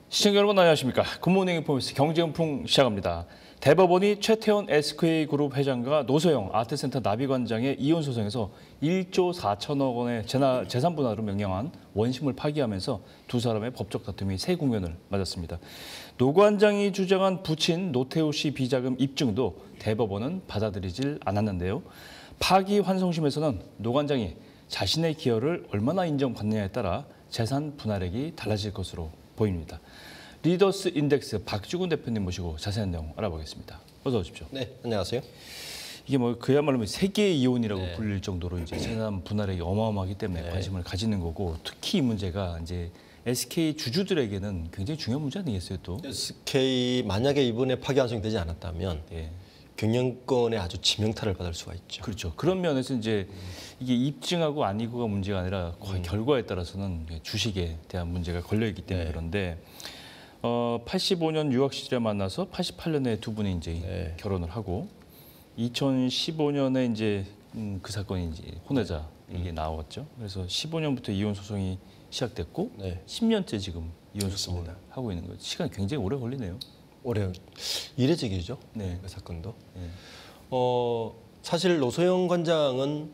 시청자 여러분 안녕하십니까. 굿모닝 인포메이스 경제연풍 시작합니다. 대법원이 최태원 SK그룹 회장과 노소영 아트센터 나비관장의 이혼 소송에서 1조 4천억 원의 재산 분할을 명령한 원심을 파기하면서 두 사람의 법적 다툼이 새 국면을 맞았습니다. 노 관장이 주장한 부친 노태우 씨 비자금 입증도 대법원은 받아들이질 않았는데요. 파기 환송심에서는 노 관장이 자신의 기여를 얼마나 인정받느냐에 따라 재산 분할액이 달라질 것으로 보입니다. 리더스 인덱스 박주근 대표님 모시고 자세한 내용 알아보겠습니다. 어서 오십시오. 네, 안녕하세요. 이게 뭐 그야말로 세계 이혼이라고 불릴 정도로 이제 재산 분할액이 어마어마하기 때문에 관심을 가지는 거고, 특히 이 문제가 이제 SK 주주들에게는 굉장히 중요한 문제 아니겠어요, 또? SK 만약에 이번에 파기 환송이 되지 않았다면 경영권에 아주 치명타를 받을 수가 있죠. 그렇죠. 그런 면에서 이제 이게 입증하고 아니고가 문제가 아니라 결과에 따라서는 주식에 대한 문제가 걸려 있기 때문에 그런데 85년 유학 시절에 만나서 88년에 두 분이 이제 결혼을 하고 2015년에 이제 그 사건이 이제 혼외자 이게 나왔죠. 그래서 15년부터 이혼 소송이 시작됐고 10년째 지금 이혼 소송을 하고 있는 거예요. 시간이 굉장히 오래 걸리네요. 올해 이례적이죠. 네. 그 사건도. 사실 노소영 관장은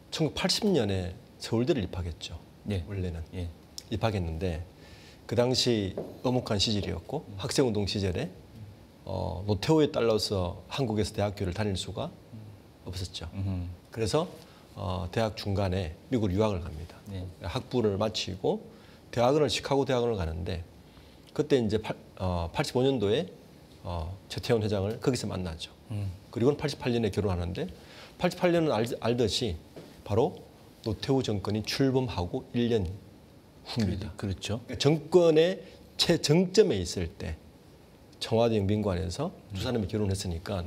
1980년에 서울대를 입학했죠. 원래는 입학했는데 그 당시 엄혹한 시절이었고 학생운동 시절에 노태우에 따라서 한국에서 대학교를 다닐 수가 없었죠. 그래서 대학 중간에 미국으로 유학을 갑니다. 학부를 마치고 대학원을 시카고 대학원을 가는데 그때 이제 85년도에 최태원 회장을 거기서 만나죠. 그리고는 88년에 결혼하는데 88년은 알듯이 바로 노태우 정권이 출범하고 1년 후입니다. 그렇죠. 정권의 최정점에 있을 때 청와대 영빈관에서 두 사람이 결혼했으니까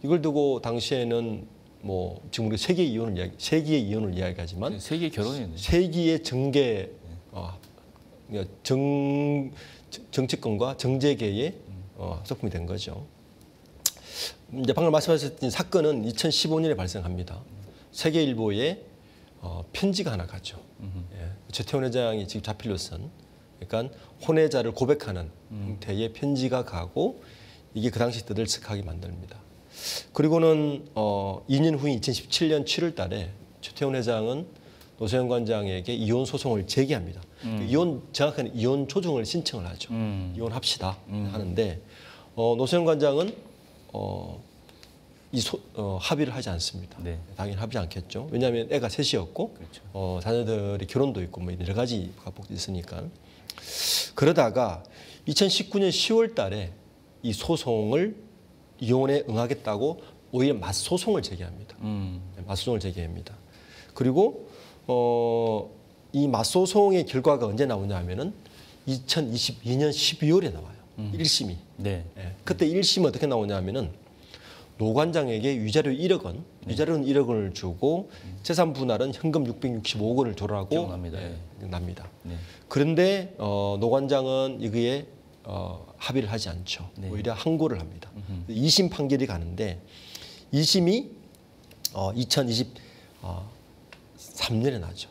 이걸 두고 당시에는 뭐 지금 우리 세기의 이혼을 이야기하지만 세기의 결혼이네. 세기의 정계 정치권과 정재계의 합작품이 된 거죠. 이제 방금 말씀하셨던 사건은 2015년에 발생합니다. 세계일보에 편지가 하나 가죠. 최태원 회장이 지금 자필로선, 그러니까 혼외자를 고백하는 형태의 편지가 가고 이게 그 당시 떠들썩하게 만듭니다. 그리고는 2년 후인 2017년 7월 달에 최태원 회장은 노소영 관장에게 이혼 소송을 제기합니다. 정확한 이혼 조정을 신청을 하죠. 이혼합시다 하는데 노소영 관장은 합의를 하지 않습니다. 당연히 합의하지 않겠죠. 왜냐하면 애가 셋이었고 자녀들이 결혼도 있고 뭐 여러 가지 각복도 있으니까. 그러다가 2019년 10월 달에 이 소송을 이혼에 응하겠다고 오히려 맞소송을 제기합니다. 맞소송을 제기합니다. 그리고 이 맞소송의 결과가 언제 나오냐 하면은 2022년 12월에 나와요. 1심이. 그때 1심은 어떻게 나오냐 하면은 노 관장에게 위자료 1억 원, 위자료는 1억 원을 주고 재산 분할은 현금 665억 원을 조라고 납니다. 그런데 노 관장은 이거에 합의를 하지 않죠. 오히려 항고를 합니다. 2심 판결이 가는데 2심이 2023년에 나죠.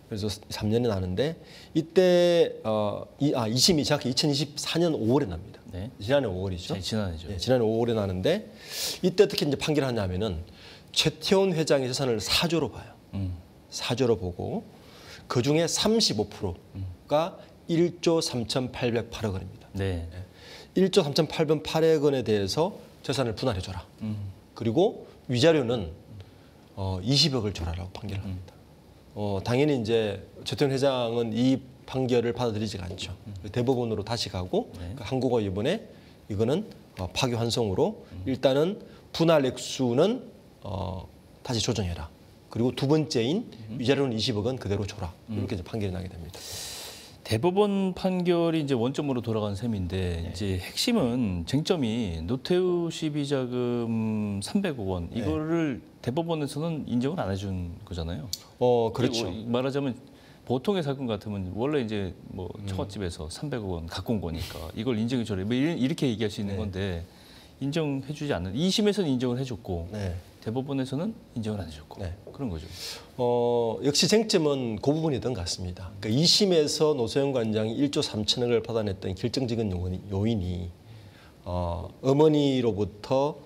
그래서 3년에 나는데 이때 2심이 정확히 2024년 5월에 납니다. 지난해 5월이죠. 지난해 5월에 나는데 이때 어떻게 이제 판결을 하냐면은 최태원 회장의 재산을 4조로 봐요. 4조로 보고 그 중에 35%가 1조 3,808억 원입니다. 1조 3,808억 원에 대해서 재산을 분할해줘라. 그리고 위자료는 20억을 줘라라고 판결을 합니다. 당연히 이제 최태원 회장은 이 판결을 받아들이지가 않죠. 대법원으로 다시 가고 항고가 이번에 이거는 파기환송으로 일단은 분할 액수는 다시 조정해라. 그리고 두 번째인 위자료는 20억 원 그대로 줘라. 이렇게 이제 판결이 나게 됩니다. 대법원 판결이 이제 원점으로 돌아간 셈인데 이제 핵심은 쟁점이 노태우 씨 비자금 300억 원 이거를 대법원에서는 인정을 안 해준 거잖아요. 그렇죠. 말하자면 보통의 사건 같으면 원래 이제 뭐 처갓집에서 300억 원 갖고 온 거니까 이걸 인정해 줘라. 뭐 이렇게 얘기할 수 있는 건데 인정해 주지 않는. 2심에서는 인정을 해줬고 대법원에서는 인정을 안 해줬고 네. 그런 거죠. 역시 쟁점은 그 부분이던 것 같습니다. 그러니까 2심에서 노소영 관장이 1조 3천억을 받아냈던 결정적인 요인이 어머니로부터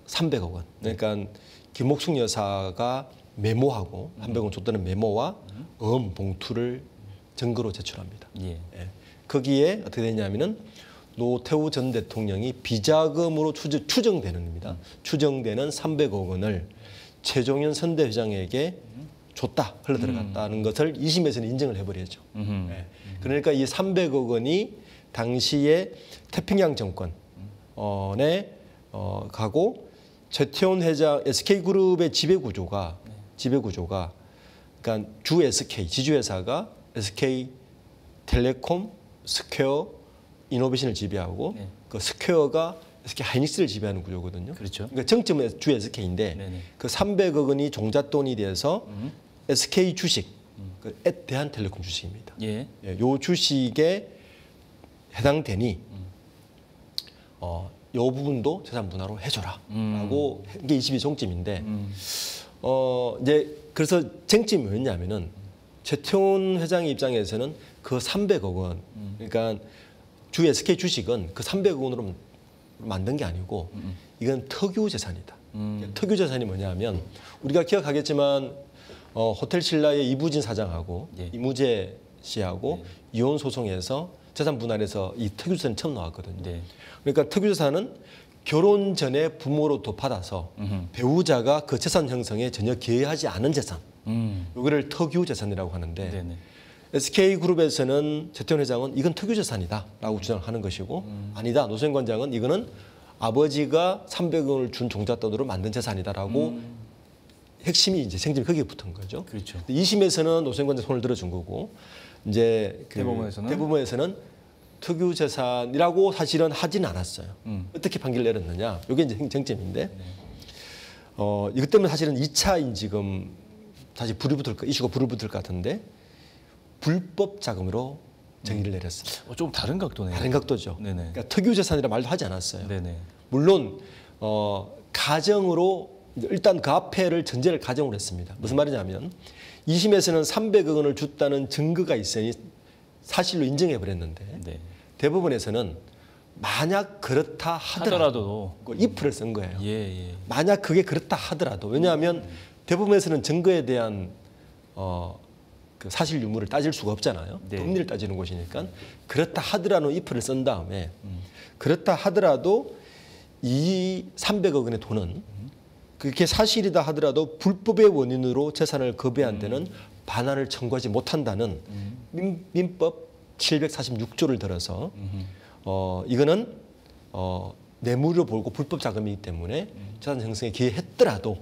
300억 원. 그러니까 김옥숙 여사가 메모하고 300억 원 줬다는 메모와 봉투를 증거로 제출합니다. 예. 예. 거기에 어떻게 되냐면은 노태우 전 대통령이 비자금으로 추정되는 겁니다. 추정되는 300억 원을 최종현 선대회장에게 줬다, 흘러 들어갔다는 것을 2심에서는 인정을 해버리죠. 예. 그러니까 이 300억 원이 당시에 태평양 정권에 가고 최태원 회장 SK그룹의 지배구조가 그러니까 주 SK 지주회사가 SK텔레콤, 스퀘어, 이노베이션을 지배하고 네. 그 스퀘어가 SK 하이닉스를 지배하는 구조거든요. 그렇죠. 그러니까 정점은 주 SK인데 네네. 그 300억 원이 종잣돈이 돼서 SK 주식, 그 대한텔레콤 주식입니다. 예. 예, 요 주식에 해당되니 요 부분도 재산 분할로 해줘라라고 한 게 22 종점인데 이제 그래서 쟁점이 뭐였냐면은 최태원 회장의 입장에서는 그 300억 원, 그러니까 주 SK 주식은 그 300억 원으로 만든 게 아니고 이건 특유 재산이다. 특유 재산이 뭐냐면 우리가 기억하겠지만 호텔 신라의 이부진 사장하고 예. 이무재 씨하고 이혼 소송에서 재산 분할해서 이 특유 재산이 처음 나왔거든요. 네. 그러니까 특유 재산은 결혼 전에 부모로부터 받아서 배우자가 그 재산 형성에 전혀 기여하지 않은 재산. 이거를 특유 재산이라고 하는데 네네. SK그룹에서는 최태원 회장은 이건 특유 재산이다라고 주장을 하는 것이고 아니다. 노소영 관장은 이거는 아버지가 300원을 준 종잣돈으로 만든 재산이다라고 핵심이 이제 생점이 거기에 붙은 거죠. 그렇죠. 2심에서는 노소영 관장 손을 들어준 거고 이제 대법원에서는 특유 재산이라고 사실은 하지는 않았어요. 어떻게 판결을 내렸느냐? 이게 이제 쟁점인데 이것 때문에 사실은 2차 인지금 다시 이슈가 불이 붙을 것 같은데 불법 자금으로 정의를 내렸어요. 좀 다른 각도네요. 다른 각도죠. 네네. 그러니까 특유 재산이라 말도 하지 않았어요. 네네. 물론 가정으로 일단 그 앞에를 전제를 가정으로 했습니다. 무슨 말이냐면 2심에서는 300억 원을 줬다는 증거가 있으니 사실로 인정해 버렸는데 네. 대법원에서는 만약 그렇다 하더라도 if를 쓴 거예요. 예. 만약 그게 그렇다 하더라도 왜냐하면 대법원에서는 증거에 대한 그 사실 유무를 따질 수가 없잖아요. 네. 법리를 따지는 곳이니까 그렇다 하더라도 if를 쓴 다음에 그렇다 하더라도 이 300억 원의 돈은 그렇게 사실이다 하더라도 불법의 원인으로 재산을 거부한 데는 반환을 청구하지 못한다는 민법 746조를 들어서 이거는 뇌물로 보고 불법 자금이기 때문에 재산 형성에 기여했더라도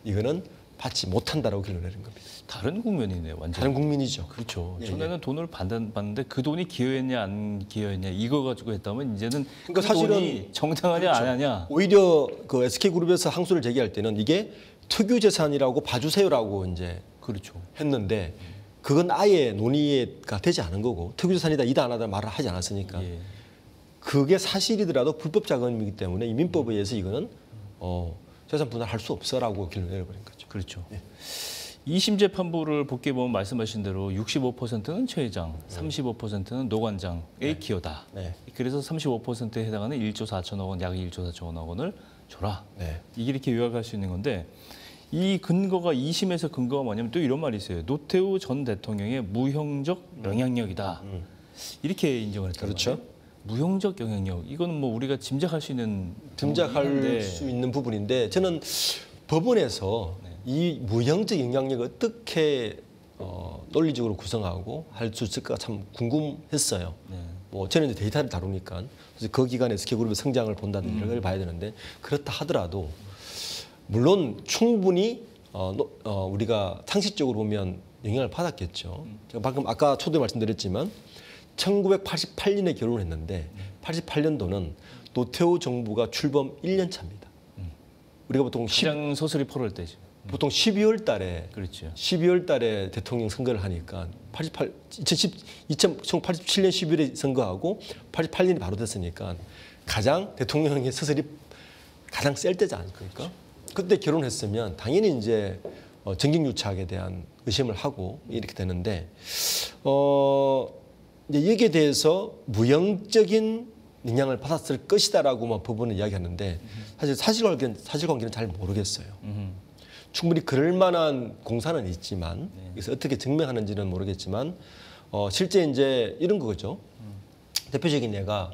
이거는 받지 못한다라고 결론을 내린 겁니다. 다른 국면이네요, 완전. 다른 국민이죠. 그렇죠. 예, 전에는 돈을 받는데 그 돈이 기여했냐 안 기여했냐 이거 가지고 했다면 이제는 그러니까 그 사실은 돈이 정당하냐 그렇죠. 안 하냐. 오히려 그 SK그룹에서 항소를 제기할 때는 이게 특유 재산이라고 봐주세요라고 이제 그렇죠. 했는데 그건 아예 논의가 되지 않은 거고 특유 재산이다 이다 안 하다 말을 하지 않았으니까 예. 그게 사실이더라도 불법 자금이기 때문에 이 민법에 의해서 이거는 재산 분할할 수 없어라고 결론을 내려버린 거죠. 그렇죠. 예. 2심 재판부를 복귀해 보면 말씀하신 대로 65%는 최 회장, 35%는 노 관장의 기여다. 네. 그래서 35%에 해당하는 1조 4천억 원, 약 1조 4천억 원을 줘라. 네. 이게 이렇게 요약할 수 있는 건데 이 근거가 2심에서 근거가 뭐냐면 또 이런 말이 있어요. 노태우 전 대통령의 무형적 영향력이다. 이렇게 인정을 했단 그렇죠. 말이에요. 무형적 영향력. 이거는 뭐 우리가 짐작할 수 있는 짐작할 수 있는 부분인데 저는 법원에서 이 무형적 영향력을 어떻게 논리적으로 구성하고 할 수 있을까 참 궁금했어요. 네. 뭐 저는 이제 데이터를 다루니까 그래서 그 기간에 SK그룹의 성장을 본다든지 이런 걸 봐야 되는데 그렇다 하더라도 물론 충분히 우리가 상식적으로 보면 영향을 받았겠죠. 제가 방금 아까 초대 말씀드렸지만 1988년에 결혼을 했는데 88년도는 노태우 정부가 출범 1년 차입니다. 우리가 보통 가장 소설이 8월 때죠. 보통 12월 달에 그렇죠. 12월 달에 대통령 선거를 하니까 1987년 12월에 선거하고 88년이 바로 됐으니까 가장 대통령의 서슬이 가장 셀 때지 않습니까? 그때 결혼했으면 당연히 이제 정경유착에 대한 의심을 하고 이렇게 되는데 이제 여기에 대해서 무형적인 영향을 받았을 것이다라고만 법원은 이야기하는데 사실 사실관계는 잘 모르겠어요. 충분히 그럴 만한 공사는 있지만 그래서 어떻게 증명하는지는 모르겠지만 실제 이제 이런 거죠. 대표적인 예가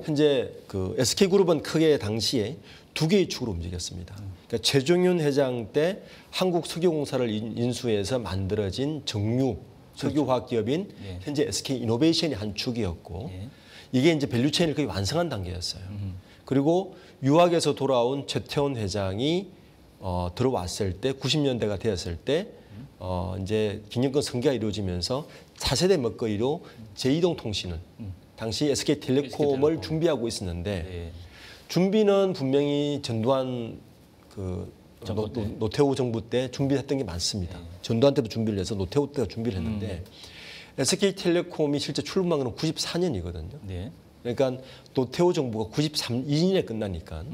현재 그 SK그룹은 크게 당시에 두 개의 축으로 움직였습니다. 그러니까 최종윤 회장 때 한국석유공사를 인수해서 만들어진 정유 석유화학 기업인 현재 SK이노베이션이 한 축이었고 이게 이제 밸류체인을 거의 완성한 단계였어요. 그리고 유학에서 돌아온 최태원 회장이 들어왔을 때 90년대가 되었을 때 이제 김영권 승계가 이루어지면서 차세대 먹거리로 제2동통신을 당시 SK텔레콤을 준비하고 있었는데 준비는 분명히 전두환 노태우 정부 때 준비했던 게 많습니다. 전두환 때도 준비를 해서 노태우 때가 준비를 했는데 SK텔레콤이 실제 출범한 건 94년이거든요. 그러니까 노태우 정부가 92년에 끝나니까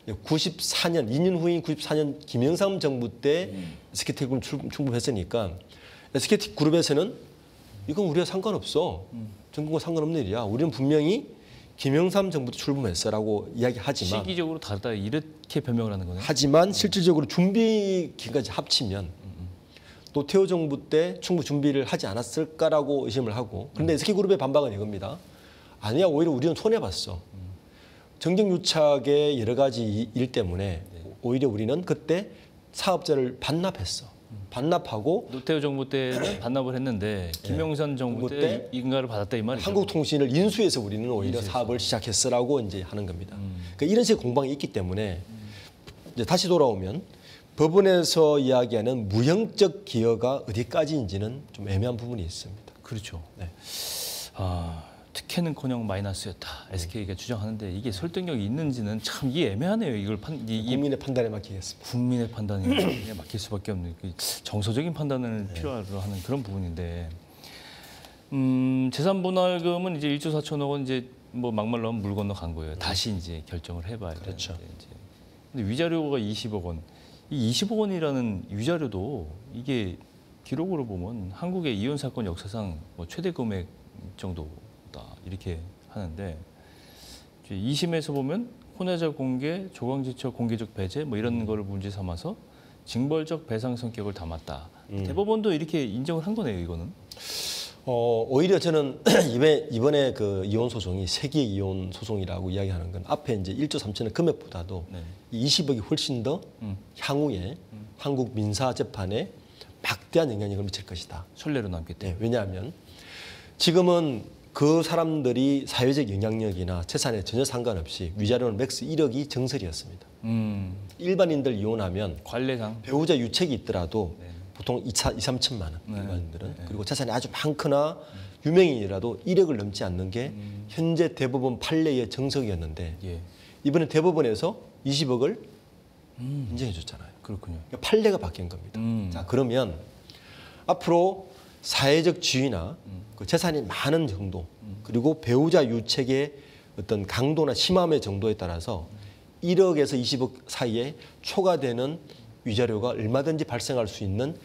94년, 2년 후인 94년 김영삼 정부 때 SK텔레콤 출범했으니까 SK그룹에서는 이건 우리가 상관없어. 정부가 상관없는 일이야. 우리는 분명히 김영삼 정부 때 출범했어라고 이야기하지만 시기적으로 다르다 이렇게 변명을 하는 거네요. 하지만 실질적으로 준비 기간까지 합치면 노태우 정부 때 충분히 준비를 하지 않았을까라고 의심을 하고 그런데 SK그룹의 반박은 이겁니다. 아니야, 오히려 우리는 손해봤어. 정경유착의 여러 가지 일 때문에 오히려 우리는 그때 사업자를 반납했어. 반납하고 노태우 정부 때는 반납을 했는데 김영삼 정부 때 인가를 받았다 이 말이죠. 한국통신을 인수해서 우리는 오히려 사업을 시작했어라고 이제 하는 겁니다. 그러니까 이런 식의 공방이 있기 때문에 이제 다시 돌아오면 법원에서 이야기하는 무형적 기여가 어디까지인지는 좀 애매한 부분이 있습니다. 그렇죠. 네. 특혜는커녕 마이너스였다. SK가 주장하는데 이게 설득력이 있는지는 참 이게 애매하네요. 이걸 국민의 판단에 맡기겠습니다. 국민의 판단에 맡길 수밖에 없는 정서적인 판단을 필요로 하는 그런 부분인데 재산분할금은 이제 1조 4천억 원 이제 뭐 막말로 하면 물 건너 간 거예요. 다시 이제 결정을 해봐야 되는데 그렇죠. 근데 위자료가 20억 원. 이 20억 원이라는 위자료도 이게 기록으로 보면 한국의 이혼 사건 역사상 뭐 최대 금액 정도. 이렇게 하는데 2심에서 보면 혼외자 공개, 조강지처 공개적 배제 뭐 이런 거를 문제 삼아서 징벌적 배상 성격을 담았다. 대법원도 이렇게 인정을 한 거네요, 이거는. 오히려 저는 이번에 그 이혼 소송이 세계 이혼 소송이라고 이야기하는 건 앞에 이제 1조 3천억 금액보다도 20억이 훨씬 더 향후에 한국 민사 재판에 막대한 영향력을 미칠 것이다. 선례로 남기 때문에. 왜냐하면 지금은 그 사람들이 사회적 영향력이나 재산에 전혀 상관없이 위자료는 맥스 1억이 정설이었습니다. 일반인들 이혼하면 관례상 배우자 유책이 있더라도 보통 2, 3천만 원 일반인들은 그리고 재산이 아주 많거나 유명인이라도 1억을 넘지 않는 게 현재 대법원 판례의 정석이었는데 이번에 대법원에서 20억을 인정해 줬잖아요. 그렇군요. 그러니까 판례가 바뀐 겁니다. 자, 그러면 앞으로 사회적 지위나 그 재산이 많은 정도 그리고 배우자 유책의 어떤 강도나 심함의 정도에 따라서 1억에서 20억 사이에 초과되는 위자료가 얼마든지 발생할 수 있는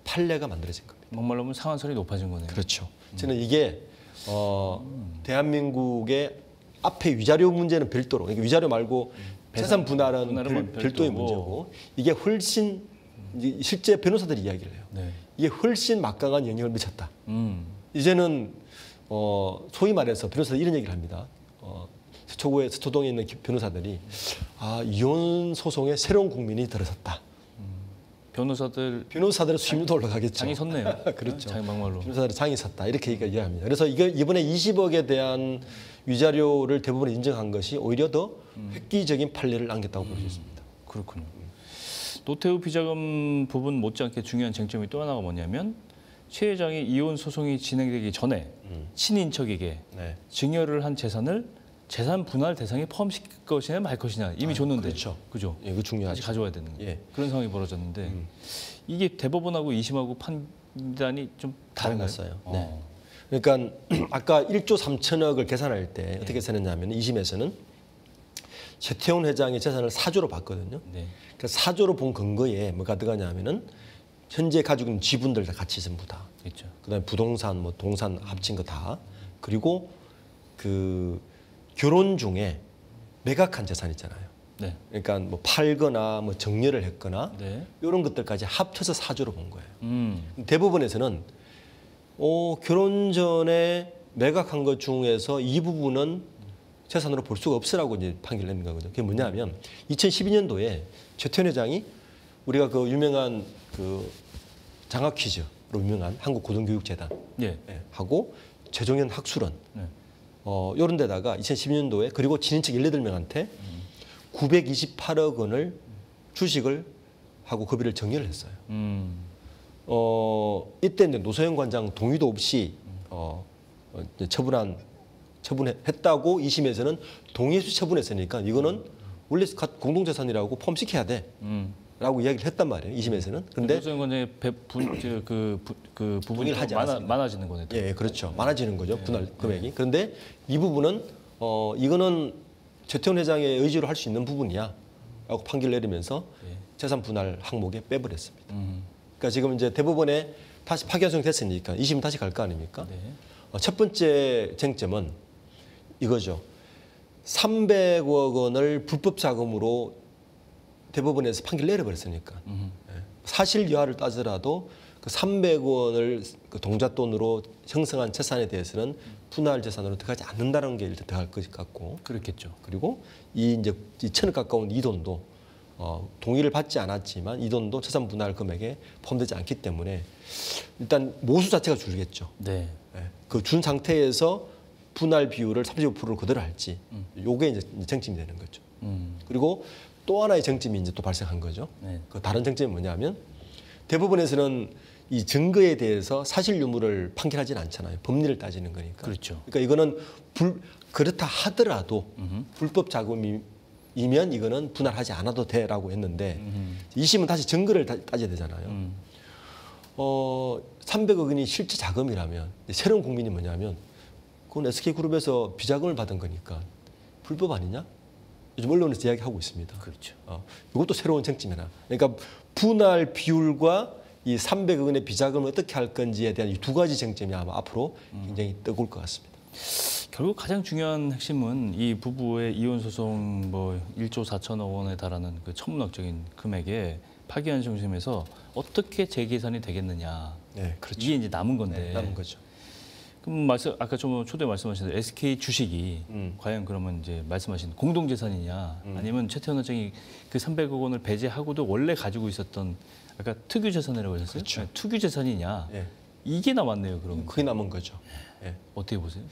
판례가 만들어진 겁니다. 막말로 하면 상한선이 높아진 거네요. 그렇죠. 저는 이게 대한민국의 앞에 위자료 문제는 별도로 그러니까 위자료 말고 재산 분할은 별도의 문제고 이게 훨씬 실제 변호사들이 이야기를 해요. 이게 훨씬 막강한 영향을 미쳤다. 이제는 소위 말해서 변호사들이 이런 얘기를 합니다. 서초동에 있는 변호사들이 이혼 소송에 새로운 국민이 들어섰다. 변호사들의 수임료도 올라가겠죠. 장이 섰네요. 그렇죠. 장이 막말로. 변호사들의 장이 섰다. 이렇게 이야기합니다. 그래서 이번에 20억에 대한 위자료를 대부분 인정한 것이 오히려 더 획기적인 판례를 남겼다고 볼 수 있습니다. 그렇군요. 노태우 비자금 부분 못지않게 중요한 쟁점이 또 하나가 뭐냐면 최 회장이 이혼 소송이 진행되기 전에 친인척에게 증여를 한 재산을 재산 분할 대상에 포함시킬 것이냐 말 것이냐 이미 줬는데 그죠? 예, 그 중요하죠. 다시 가져와야 되는 거예요. 그런 상황이 벌어졌는데 이게 대법원하고 2심하고 판단이 좀 다른가요? 네. 그러니까 아까 1조 3천억을 계산할 때 어떻게 계산했냐면 2심에서는 최태원 회장의 재산을 사조로 봤거든요. 네. 그 사조로 본 근거에 뭐가 들어가냐면은 현재 가지고 있는 지분들 다 같이 전부 다. 그렇죠. 그다음에 부동산, 뭐 동산 합친 거 다. 그리고 그 결혼 중에 매각한 재산 있잖아요. 네. 그러니까 뭐 팔거나 뭐 정려를 했거나 네. 이런 것들까지 합쳐서 사조로 본 거예요. 대법원에서는 결혼 전에 매각한 것 중에서 이 부분은 재산으로 볼 수가 없으라고 이제 판결을 낸 거거든요. 그게 뭐냐면 2012년도에 최태원 회장이 우리가 그 유명한 그 장학 퀴즈로 유명한 한국고등교육재단 예. 하고 최종현 학술원 이런 데다가 2012년도에 그리고 친인척 18명한테 928억 원을 주식을 하고 급여를 정리를 했어요. 이때 이제 노소영 관장 동의도 없이 처분했다고 2심에서는 동의 없이 처분했으니까 이거는 원래 공동재산이라고 포함시켜야 돼. 라고 이야기를 했단 말이에요. 2심에서는. 그런데 노소영 관장의 그 부분이 하지 많아지는 거네요. 예, 그렇죠. 많아지는 거죠. 분할 금액이. 그런데 이 부분은 이거는 최태원 회장의 의지로 할 수 있는 부분이야. 라고 판결을 내리면서 재산 분할 항목에 빼버렸습니다. 그러니까 지금 이제 대법원에 다시 파기환송이 됐으니까 2심 다시 갈 거 아닙니까? 네. 첫 번째 쟁점은 이거죠. 300억 원을 불법 자금으로 대법원에서 판결 내려버렸으니까 사실 여하를 따지더라도 그 300원을 그 동잣돈으로 형성한 재산에 대해서는 분할 재산으로 들어가지 않는다는 게 일단 들어갈 것 같고 그렇겠죠. 그리고 이 이제 2천억 가까운 이 돈도 동의를 받지 않았지만 이 돈도 재산 분할 금액에 포함되지 않기 때문에 일단 모수 자체가 줄겠죠. 네. 그 준 상태에서 분할 비율을 35%로 그대로 할지 요게 이제 쟁점이 되는 거죠. 그리고 또 하나의 쟁점이 이제 또 발생한 거죠. 네. 그 다른 쟁점이 뭐냐면 대법원에서는 이 증거에 대해서 사실 유무를 판결하지는 않잖아요. 법리를 따지는 거니까. 그렇죠. 그러니까 이거는 그렇다 하더라도 불법 자금이면 이거는 분할하지 않아도 돼라고 했는데 2심은 다시 증거를 따져야 되잖아요. 300억 원이 실제 자금이라면 새로운 국민이 뭐냐면 그건 SK그룹에서 비자금을 받은 거니까 불법 아니냐? 요즘 언론에서 이야기하고 있습니다. 그렇죠. 이것도 새로운 쟁점이나. 그러니까 분할 비율과 이 300억 원의 비자금을 어떻게 할 건지에 대한 이 두 가지 쟁점이 아마 앞으로 굉장히 뜨거울 것 같습니다. 결국 가장 중요한 핵심은 이 부부의 이혼 소송 뭐 1조 4천억 원에 달하는 그 천문학적인 금액에 파기환송심에서 어떻게 재계산이 되겠느냐. 네, 그렇죠. 이게 이제 남은 건데. 네, 남은 거죠. 그럼 아까 좀 초대 말씀하신 SK 주식이 과연 그러면 이제 말씀하신 공동재산이냐 아니면 최태원 회장이 그 300억 원을 배제하고도 원래 가지고 있었던 아까 특유 재산이라고 하셨어요? 그렇죠. 네, 투기 재산이냐? 네. 이게 남았네요, 그럼. 그게 남은 거죠. 네. 어떻게 보세요?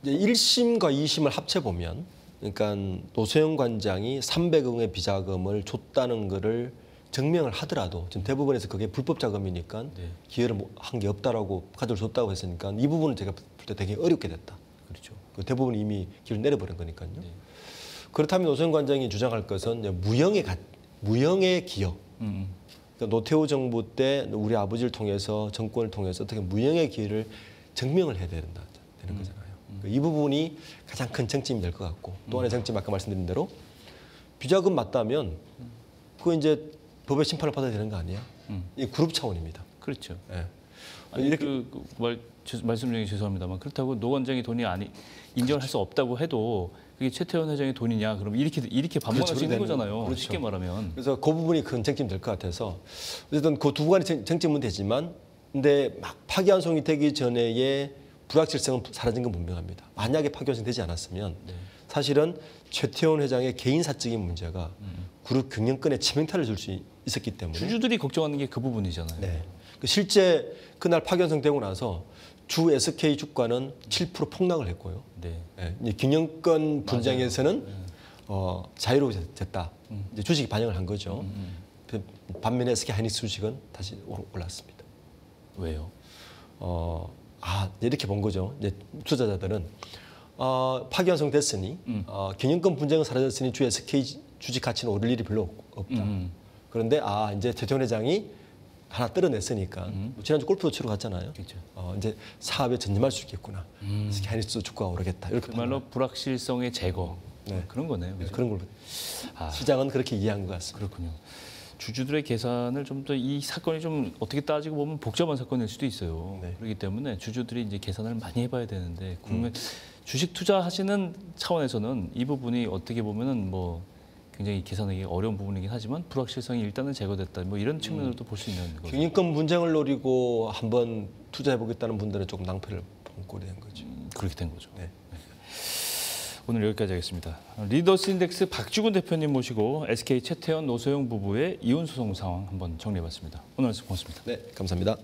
이제 1심과 2심을 합쳐 보면, 그러니까 노소영 관장이 300억 원의 비자금을 줬다는 거를 증명을 하더라도 지금 대법원에서 그게 불법 자금이니까 기여를 한 게 없다라고 카드를 줬다고 했으니까 이 부분은 제가 볼 때 되게 어렵게 됐다. 그렇죠. 대법원이 이미 기여를 내려버린 거니까요. 그렇다면 노소영 관장이 주장할 것은 무형의 기여. 그러니까 노태우 정부 때 우리 아버지를 통해서 정권을 통해서 어떻게 무형의 기여를 증명을 해야 되는 거잖아요. 이 부분이 가장 큰 쟁점이 될 것 같고 또 하나의 쟁점 아까 말씀드린 대로 비자금 맞다면 그거 이제 법의 심판을 받아야 되는 거 아니야? 이 그룹 차원입니다. 그렇죠. 네. 아니, 이렇게 말씀 중에 죄송합니다만 그렇다고 노 관장이 돈이 인정을 할 수 없다고 해도 그게 최태원 회장의 돈이냐? 그럼 이렇게 반문할 수 있는 거잖아요. 그렇죠. 쉽게 말하면. 그래서 그 부분이 큰 쟁점이 될 것 같아서 어쨌든 그 두 가지 쟁점은 되지만 근데 막 파기환송이 되기 전에의 불확실성은 사라진 건 분명합니다. 만약에 파기환송이 되지 않았으면 사실은 최태원 회장의 개인 사적인 문제가 그룹 경영권에 치명타를 줄 수 있었기 때문에 주주들이 걱정하는 게 그 부분이잖아요. 네. 실제 그날 파기환송되고 나서 주 SK 주가는 7% 폭락을 했고요. 네. 네. 경영권 분쟁에서는 자유로워졌다. 이제 주식이 반영을 한 거죠. 반면에 SK 하이닉스 주식은 다시 올랐습니다. 왜요? 이렇게 본 거죠. 이제 투자자들은 파기환송 됐으니 경영권 분쟁은 사라졌으니 주 SK 주식 가치는 오를 일이 별로 없다. 그런데 이제 최태원 회장이 하나 떨어냈으니까 지난주 골프도 치러 갔잖아요. 그렇죠. 이제 사업에 전념할 수 있겠구나. 개인수 주가가 오르겠다. 이렇게 그말로 불확실성의 제거 그런 거네요. 그렇죠? 그런 걸 시장은 그렇게 이해한 것 같습니다. 그렇군요. 주주들의 계산을 좀 더 이 사건이 좀 어떻게 따지고 보면 복잡한 사건일 수도 있어요. 그렇기 때문에 주주들이 이제 계산을 많이 해봐야 되는데 주식 투자하시는 차원에서는 이 부분이 어떻게 보면은 뭐 굉장히 계산하기 어려운 부분이긴 하지만 불확실성이 일단은 제거됐다. 뭐 이런 측면으로도 볼 수 있는 거죠. 경영권 분쟁을 노리고 한번 투자해보겠다는 분들은 조금 낭패를 본 꼴이 된 거죠. 그렇게 된 거죠. 네. 오늘 여기까지 하겠습니다. 리더스 인덱스 박주근 대표님 모시고 SK 최태원 노소영 부부의 이혼 소송 상황 한번 정리해봤습니다. 오늘 말씀 고맙습니다. 네, 감사합니다.